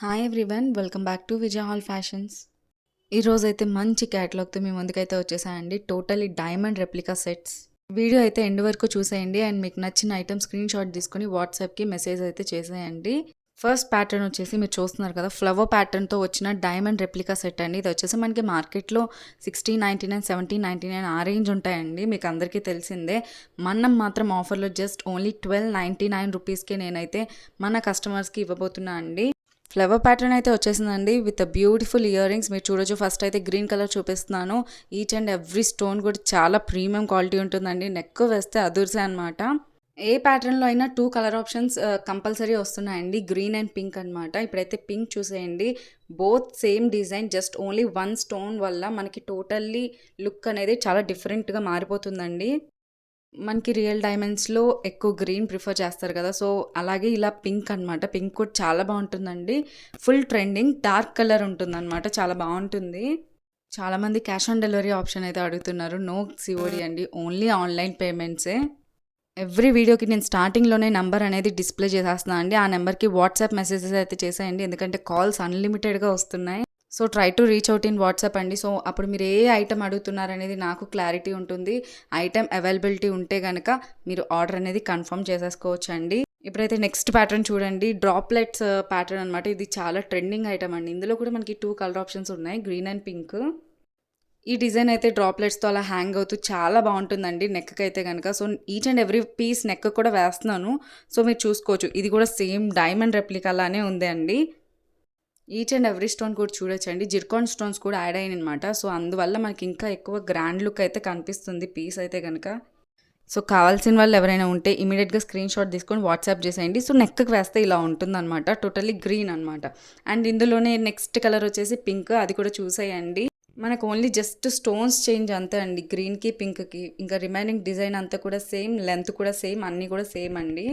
Hi everyone, welcome back to Vijay hall fashions. ఈరోజు అయితే మంచి క్యాటలాగ్తో మీ ముందుకైతే వచ్చేసాయండి. Totally diamond replica sets. Video అయితే ఎండ్ వరకు చూసేయండి అండ్ మీకు నచ్చిన ఐటమ్ స్క్రీన్ షాట్ తీసుకుని వాట్సాప్కి మెసేజ్ అయితే చేసేయండి. ఫస్ట్ ప్యాటర్న్ వచ్చేసి మీరు చూస్తున్నారు కదా, ఫ్లవర్ ప్యాటర్న్తో వచ్చిన డైమండ్ రెప్లికా సెట్ అండి. ఇది వచ్చేసి మనకి మార్కెట్లో 1699, 1799 ఆ రేంజ్ ఉంటాయండి, మీకు అందరికీ తెలిసిందే. మనం మాత్రం ఆఫర్లో జస్ట్ ఓన్లీ 1299 రూపీస్కే నేనైతే మన కస్టమర్స్కి ఇవ్వబోతున్నా అండి. ఫ్లవర్ ప్యాటర్న్ అయితే వచ్చేసిందండి విత్ బ్యూటిఫుల్ ఇయర్ రింగ్స్. మీరు చూడొచ్చు, ఫస్ట్ అయితే గ్రీన్ కలర్ చూపిస్తున్నాను. ఈచ్ అండ్ ఎవ్రీ స్టోన్ కూడా చాలా ప్రీమియం క్వాలిటీ ఉంటుందండి. నెక్ వేస్తే అదుర్సే అనమాట. ఏ ప్యాటర్న్లో అయినా 2 కలర్ ఆప్షన్స్ కంపల్సరీ వస్తున్నాయండి, గ్రీన్ అండ్ పింక్ అనమాట. ఇప్పుడైతే పింక్ చూసేయండి. Both same design, just only 1 stone వల్ల మనకి టోటల్లీ లుక్ అనేది చాలా డిఫరెంట్గా మారిపోతుందండి. మనకి రియల్ డైమండ్స్‌లో ఎక్కువ గ్రీన్ ప్రిఫర్ చేస్తారు కదా! సో, అలాగే ఇలా పింక్ అనమాట. పింక్ కూడా చాలా బావుంటుందండి. ఫుల్ ట్రెండింగ్ డార్క్ కలర్ ఉంటుందనమాట. చాలా బావుంటుంది. చాలామంది క్యాష్ ఆన్ డెలివరీ ఆప్షన్ అయితే అడుగుతున్నారు. నో సీఓడీ అండి. ఓన్లీ ఆన్‌లైన్ పేమెంట్సే. ఎవ్రీ వీడియోకి నేను స్టార్టింగ్‌లోనే నంబర్ అనేది డిస్‌ప్లే చేసేస్తున్నా అండి. ఆ నెంబర్‌కి వాట్సాప్ మెసేజెస్ అయితే చేసేయండి. ఎందుకంటే కాల్స్ అన్‌లిమిటెడ్‌గా వస్తున్నాయి. So, try to reach out in WhatsApp అండి. సో, అప్పుడు మీరు ఏ ఐటెమ్ అడుగుతున్నారనేది నాకు క్లారిటీ ఉంటుంది. ఐటెమ్ అవైలబిలిటీ ఉంటే గనక మీరు ఆర్డర్ అనేది కన్ఫర్మ్ చేసేసుకోవచ్చండి. ఇప్పుడైతే నెక్స్ట్ ప్యాటర్న్ చూడండి. డ్రాప్లెట్స్ ప్యాటర్న్ అనమాట. ఇది చాలా ట్రెండింగ్ ఐటెమ్ అండి. ఇందులో కూడా మనకి 2 కలర్ ఆప్షన్స్ ఉన్నాయి, గ్రీన్ అండ్ పింక్. ఈ డిజైన్ అయితే డ్రాప్లెట్స్‌తో అలా హ్యాంగ్ అవుతూ చాలా బావుంటుందండి నెక్‌కైతే గనక. So, each and every piece neck కూడా వేస్తున్నాను. సో, మీరు చూసుకోవచ్చు. ఇది కూడా సేమ్ డైమండ్ రెప్లికా లానే ఉంది అండి. ఈచ్ అండ్ ఎవ్రీ స్టోన్ కూడా చూడొచ్చండి. జిర్కాన్ స్టోన్స్ కూడా యాడ్ అయ్యాయనమాట. సో, అందువల్ల మనకి ఇంకా ఎక్కువ గ్రాండ్ లుక్ అయితే కనిపిస్తుంది పీస్ అయితే గనక. సో, కావాల్సిన వాళ్ళు ఎవరైనా ఉంటే ఇమీడియట్‌గా స్క్రీన్ షాట్ తీసుకొని వాట్సాప్ చేసేయండి. సో, నెక్‌కి వేస్తే ఇలా ఉంటుందనమాట. టోటల్లీ గ్రీన్ అనమాట. అండ్ ఇందులోనే నెక్స్ట్ కలర్ వచ్చేసి పింక్. అది కూడా చూసేయండి. మనకు ఓన్లీ జస్ట్ స్టోన్స్ చేంజ్ అంతే అండి, గ్రీన్‌కి, పింక్‌కి. ఇంకా రిమైనింగ్ డిజైన్ అంతా కూడా సేమ్, లెంత్ కూడా సేమ్, అన్నీ కూడా సేమ్ అండి.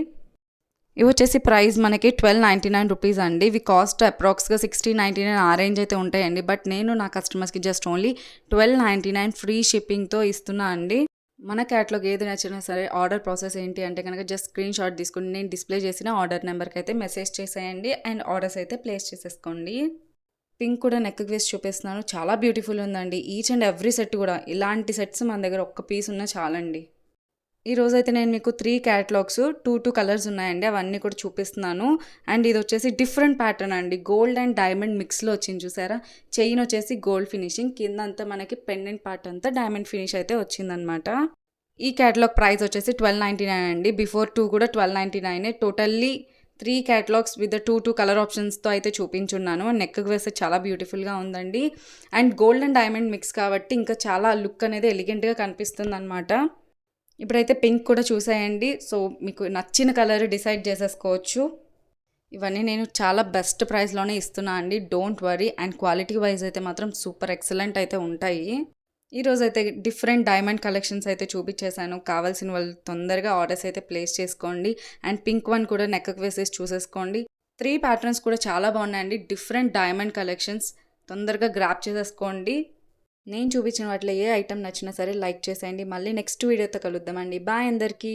ఇవి వచ్చేసి ప్రైస్ మనకి 1299 రూపీస్ అండి. ఇవి కాస్ట్ అప్రాక్స్గా 1699 ఆ రేంజ్ అయితే ఉంటాయండి. బట్ నేను నా కస్టమర్స్కి జస్ట్ ఓన్లీ 1299 ఫ్రీ షిప్పింగ్తో ఇస్తున్నా అండి. మన క్యాట్లాగ్ ఏది నచ్చినా సరే ఆర్డర్ ప్రాసెస్ ఏంటి అంటే కనుక జస్ట్ స్క్రీన్ షాట్ తీసుకుని నేను డిస్ప్లే చేసిన ఆర్డర్ నెంబర్కి అయితే మెసేజ్ చేసేయండి అండ్ ఆర్డర్స్ అయితే ప్లేస్ చేసేసుకోండి. పింక్ కూడా నెక్ వేసి చూపిస్తున్నాను. చాలా బ్యూటిఫుల్ ఉందండి. ఈచ్ అండ్ ఎవ్రీ సెట్ కూడా ఇలాంటి సెట్స్ మన దగ్గర ఒక్క పీస్ ఉన్నా చాలండి. ఈరోజైతే నేను మీకు 3 క్యాటలాగ్స్ 2 కలర్స్ ఉన్నాయండి, అవన్నీ కూడా చూపిస్తున్నాను. అండ్ ఇది వచ్చేసి డిఫరెంట్ ప్యాటర్న్ అండి. గోల్డ్ అండ్ డైమండ్ మిక్స్లో వచ్చింది చూసారా. చైన్ వచ్చేసి గోల్డ్ ఫినిషింగ్, కింద అంతా మనకి పెండెంట్ పార్ట్ అంతా డైమండ్ ఫినిష్ అయితే వచ్చిందనమాట. ఈ క్యాటలాగ్ ప్రైస్ వచ్చేసి 1299 అండి. బిఫోర్ 2 కూడా 1299. టోటల్లీ 3 క్యాటలాగ్స్ విత్ 2 కలర్ ఆప్షన్స్తో అయితే చూపించున్నాను. నెక్కి వేస్తే చాలా బ్యూటిఫుల్గా ఉందండి. And gold and diamond mix కాబట్టి ఇంకా చాలా లుక్ అనేది ఎలిగెంట్గా కనిపిస్తుంది అనమాట. ఇప్పుడైతే పింక్ కూడా చూసేయండి. సో, మీకు నచ్చిన కలర్ డిసైడ్ చేసేసుకోవచ్చు. ఇవన్నీ నేను చాలా బెస్ట్ ప్రైస్లోనే ఇస్తున్నా అండి, don't worry. And quality wise అయితే మాత్రం సూపర్ ఎక్సలెంట్ అయితే ఉంటాయి. ఈరోజు అయితే డిఫరెంట్ డైమండ్ కలెక్షన్స్ అయితే చూపించేశాను. కావాల్సిన వాళ్ళు తొందరగా ఆర్డర్స్ అయితే ప్లేస్ చేసుకోండి. అండ్ పింక్ వన్ కూడా నెక్కకు వేసేసి చూసేసుకోండి. 3 ప్యాటర్న్స్ కూడా చాలా బాగున్నాయండి. డిఫరెంట్ డైమండ్ కలెక్షన్స్, తొందరగా గ్రాప్ చేసేసుకోండి. నేను చూపించిన వాటిలో ఏ ఐటమ్ నచ్చినా సరే లైక్ చేసేయండి. మళ్ళీ నెక్స్ట్ వీడియోతో కలుద్దామండి. బాయ్ అందరికీ.